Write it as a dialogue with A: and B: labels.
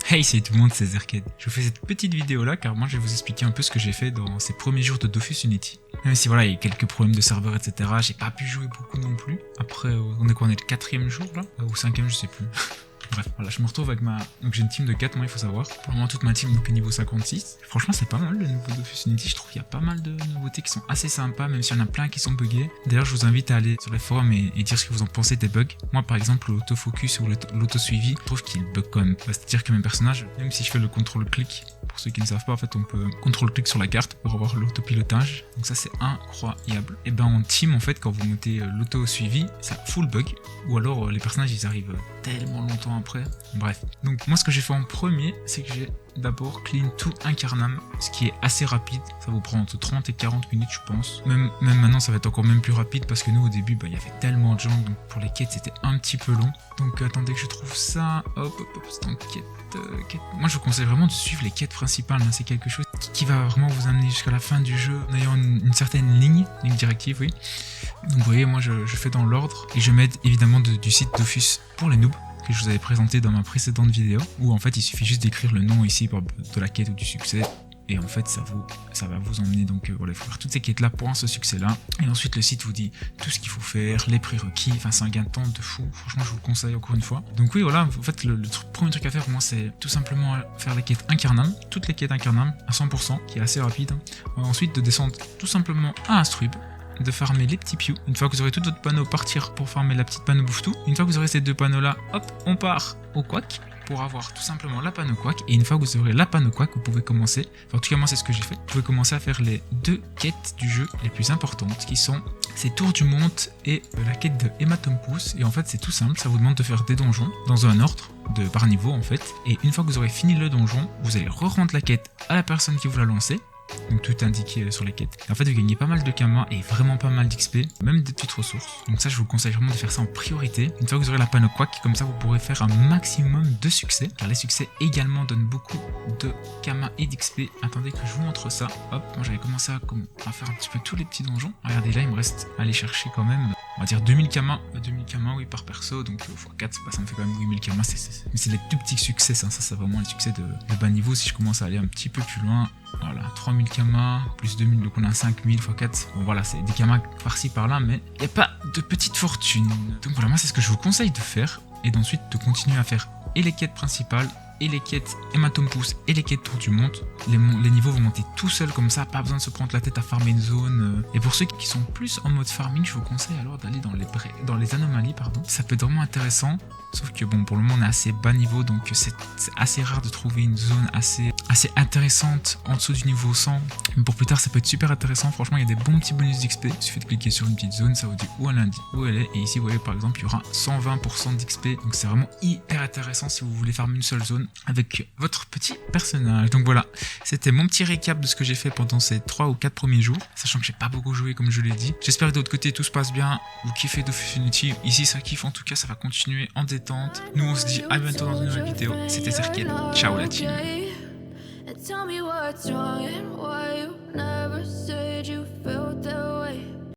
A: Hey, c'est tout le monde, c'est Zerked. Je vous fais cette petite vidéo là car moi je vais vous expliquer un peu ce que j'ai fait dans ces premiers jours de Dofus Unity. Même si voilà, il y a eu quelques problèmes de serveur, etc. J'ai pas pu jouer beaucoup non plus. Après, on est quoi, on est le 4e jour là ou 5e, je sais plus. Bref, voilà, je me retrouve avec ma... Donc j'ai une team de 4, moi il faut savoir. Pour le moment toute ma team donc est niveau 56. Franchement c'est pas mal le nouveau Dofus Unity, je trouve qu'il y a pas mal de nouveautés qui sont assez sympas, même s'il y en a plein qui sont buggés. D'ailleurs je vous invite à aller sur les forums et dire ce que vous en pensez des bugs. Moi par exemple l'autofocus ou l'auto-suivi, je trouve qu'il bug quand même. C'est-à-dire que mes personnages, même si je fais le contrôle-clic, pour ceux qui ne savent pas, en fait on peut contrôle-clic sur la carte pour avoir l'autopilotage. Donc ça c'est incroyable. Et ben en team en fait quand vous mettez l'auto-suivi, ça full bug. Ou alors les personnages ils arrivent tellement longtemps après. Bref. Donc moi ce que j'ai fait en premier, c'est que j'ai d'abord clean tout Incarnam, ce qui est assez rapide. Ça vous prend entre 30 et 40 minutes je pense. Même maintenant ça va être encore même plus rapide parce que nous au début il y avait tellement de gens, donc pour les quêtes c'était un petit peu long. Donc attendez que je trouve ça. Hop, c'est en quête. Moi je vous conseille vraiment de suivre les quêtes principales, hein. C'est quelque chose qui va vraiment vous amener jusqu'à la fin du jeu en ayant une certaine ligne directive, oui. Donc vous voyez, moi je fais dans l'ordre et je m'aide évidemment du site Dofus pour les noobs que je vous avais présenté dans ma précédente vidéo, où en fait il suffit juste d'écrire le nom ici de la quête ou du succès. Et en fait ça va vous emmener, donc voilà, il faut faire toutes ces quêtes là pour ce succès là. Et ensuite le site vous dit tout ce qu'il faut faire, les prérequis, enfin c'est un gain de temps de fou, franchement je vous le conseille encore une fois. Donc oui voilà, en fait le premier truc à faire pour moi c'est tout simplement faire les quêtes Incarnam, toutes les quêtes Incarnam à 100%, qui est assez rapide. Ensuite de descendre tout simplement à Astrub, de farmer les petits pioux. Une fois que vous aurez tout votre panneau, partir pour farmer la petite panneau bouffe-tout. Une fois que vous aurez ces deux panneaux là, hop, on part au quack pour avoir tout simplement la panneau quack. Et une fois que vous aurez la panneau quack, vous pouvez commencer, enfin en tout cas moi c'est ce que j'ai fait, vous pouvez commencer à faire les deux quêtes du jeu les plus importantes qui sont ces tours du monde et la quête de Hématompous. Et en fait c'est tout simple, ça vous demande de faire des donjons dans un ordre par niveau en fait. Et une fois que vous aurez fini le donjon, vous allez re-rendre la quête à la personne qui vous l'a lancé. Donc tout est indiqué sur les quêtes. Et en fait vous gagnez pas mal de kamas et vraiment pas mal d'XP, même des petites ressources. Donc ça je vous conseille vraiment de faire ça en priorité. Une fois que vous aurez la panneau quack, comme ça vous pourrez faire un maximum de succès. Car les succès également donnent beaucoup de kamas et d'XP. Attendez que je vous montre ça. Hop, moi j'avais commencé à faire un petit peu tous les petits donjons. Regardez là il me reste à aller chercher quand même, on va dire 2000 kamas. 2000 kamas oui par perso, donc x4 ça me fait quand même 8000 kamas. Mais c'est les tout petits succès, ça c'est vraiment les succès de bas niveau. Si je commence à aller un petit peu plus loin, voilà, 3000 kamas, plus 2000, donc on a 5000 x 4. Bon voilà, c'est des kamas par-ci par-là, mais il n'y a pas de petite fortune. Donc voilà, moi c'est ce que je vous conseille de faire. Et d'ensuite de continuer à faire et les quêtes principales, et les quêtes Hématompous et les quêtes Tour du Monde. Les niveaux vont monter tout seuls comme ça, pas besoin de se prendre la tête à farmer une zone. Et pour ceux qui sont plus en mode farming, je vous conseille alors d'aller dans les anomalies, pardon. Ça peut être vraiment intéressant. Sauf que bon, pour le moment on est assez bas niveau, donc c'est assez rare de trouver une zone assez intéressante en dessous du niveau 100. Mais pour plus tard ça peut être super intéressant, franchement il y a des bons petits bonus d'XP. Il suffit de cliquer sur une petite zone, ça vous dit où elle est. Et ici vous voyez par exemple il y aura 120% d'XP. Donc c'est vraiment hyper intéressant si vous voulez farmer une seule zone avec votre petit personnage. Donc voilà, c'était mon petit récap de ce que j'ai fait pendant ces 3 ou 4 premiers jours, sachant que j'ai pas beaucoup joué comme je l'ai dit. J'espère que de l'autre côté tout se passe bien, vous kiffez Dofus Unity. Ici ça kiffe en tout cas, ça va continuer en détente. Nous on se dit à bientôt dans une nouvelle vidéo. C'était Zerked, ciao la team.
B: Tell me what's wrong and why you never said you felt that way.